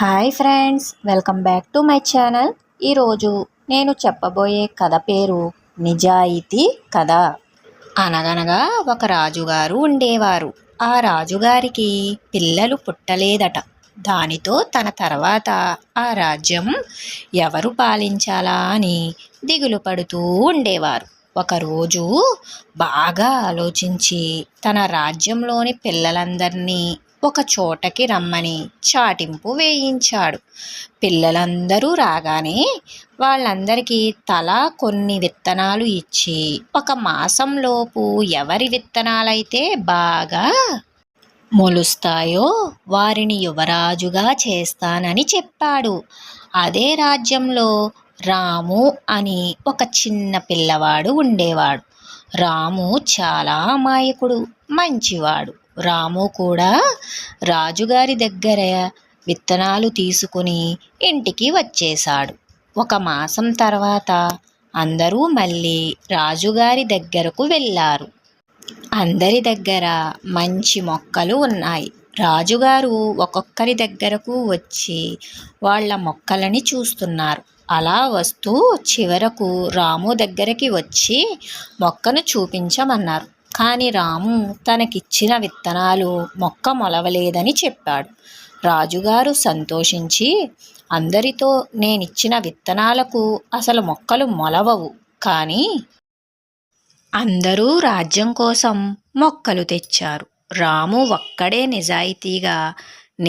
Hi friends, welcome back to my channel. ఈరోజు నేను చెప్పబోయే కథ పేరు నిజాయితీ కథ. అనగనగా ఒక రాజుగారు ఉండేవారు. ఆ రాజుగారికి పిల్లలు పుట్టలేదట. దానితో తన తర్వాత ఆ రాజ్యం ఎవరు పాలించాలా అని దిగులు పడుతూ ఉండేవారు. ఒకరోజు బాగా ఆలోచించి తన రాజ్యంలోని పిల్లలందరినీ ఒక చోటకి రమ్మని చాటింపు వేయించాడు. పిల్లలందరూ రాగానే వాళ్ళందరికీ తలా కొన్ని విత్తనాలు ఇచ్చి ఒక మాసంలోపు ఎవరి విత్తనాలైతే బాగా మొలుస్తాయో వారిని యువరాజుగా చేస్తానని చెప్పాడు. అదే రాజ్యంలో రాము అని ఒక చిన్న పిల్లవాడు ఉండేవాడు. రాము చాలా అమాయకుడు, మంచివాడు. రాము కూడా రాజుగారి దగ్గర విత్తనాలు తీసుకుని ఇంటికి వచ్చేశాడు. ఒక మాసం తర్వాత అందరూ మళ్ళీ రాజుగారి దగ్గరకు వెళ్ళారు. అందరి దగ్గర మంచి మొక్కలు ఉన్నాయి. రాజుగారు ఒక్కొక్కరి దగ్గరకు వచ్చి వాళ్ళ మొక్కలని చూస్తున్నారు. అలా వస్తూ చివరకు రాము దగ్గరికి వచ్చి మొక్కను చూపించమన్నారు. కానీ రాము తనకిచ్చిన విత్తనాలు మొక్క మొలవలేదని చెప్పాడు. రాజుగారు సంతోషించి, అందరితో నేనిచ్చిన విత్తనాలకు అసలు మొక్కలు మొలవవు, కానీ అందరూ రాజ్యం కోసం మొక్కలు తెచ్చారు. రాము ఒక్కడే నిజాయితీగా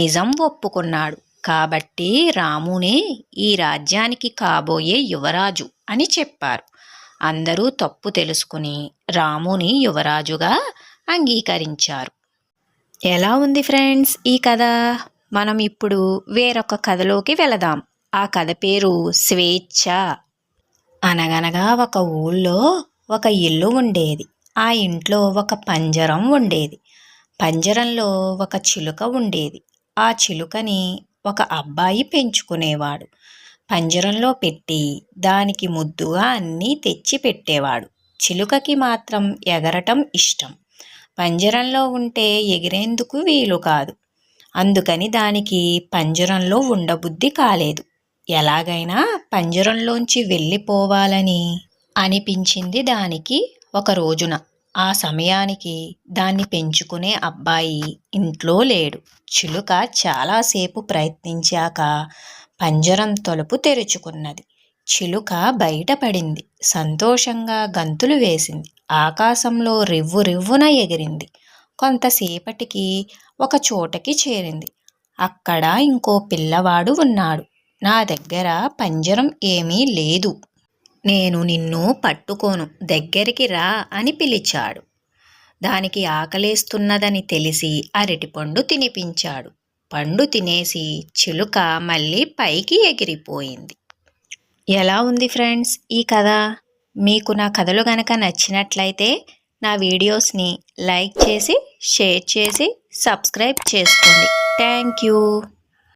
నిజం ఒప్పుకున్నాడు. కాబట్టి రామునే ఈ రాజ్యానికి కాబోయే యువరాజు అని చెప్పారు. అందరూ తప్పు తెలుసుకుని రాముని యువరాజుగా అంగీకరించారు. ఎలా ఉంది ఫ్రెండ్స్ ఈ కథ? మనం ఇప్పుడు వేరొక కథలోకి వెళదాం. ఆ కథ పేరు స్వేచ్ఛ. అనగనగా ఒక ఊళ్ళో ఒక ఇల్లు ఉండేది. ఆ ఇంట్లో ఒక పంజరం ఉండేది. పంజరంలో ఒక చిలుక ఉండేది. ఆ చిలుకని ఒక అబ్బాయి పెంచుకునేవాడు. పంజరంలో పెట్టి దానికి ముద్దుగా అన్నీ తెచ్చి పెట్టేవాడు. చిలుకకి మాత్రం ఎగరటం ఇష్టం. పంజరంలో ఉంటే ఎగిరేందుకు వీలు కాదు. అందుకని దానికి పంజరంలో ఉండబుద్ధి కాలేదు. ఎలాగైనా పంజరంలోంచి వెళ్ళిపోవాలని అనిపించింది దానికి ఒక రోజున. ఆ సమయానికి దాన్ని పెంచుకునే అబ్బాయి ఇంట్లో లేడు. చిలుక చాలాసేపు ప్రయత్నించాక పంజరం తలుపు తెరుచుకున్నది. చిలుక బయటపడింది. సంతోషంగా గంతులు వేసింది. ఆకాశంలో రివ్వు రివ్వున ఎగిరింది. కొంతసేపటికి ఒక చోటకి చేరింది. అక్కడ ఇంకో పిల్లవాడు ఉన్నాడు. నా దగ్గర పంజరం ఏమీ లేదు, నేను నిన్ను పట్టుకోను, దగ్గరికి రా అని పిలిచాడు. దానికి ఆకలేస్తున్నదని తెలిసి అరటిపండు తినిపించాడు. పండు తినేసి చిలుక మళ్ళీ పైకి ఎగిరిపోయింది. ఎలా ఉంది ఫ్రెండ్స్ ఈ కథ? మీకు నా కథలు గనక నచ్చినట్లయితే నా వీడియోస్ని లైక్ చేసి, షేర్ చేసి, సబ్స్క్రైబ్ చేసుకోండి. Thank you.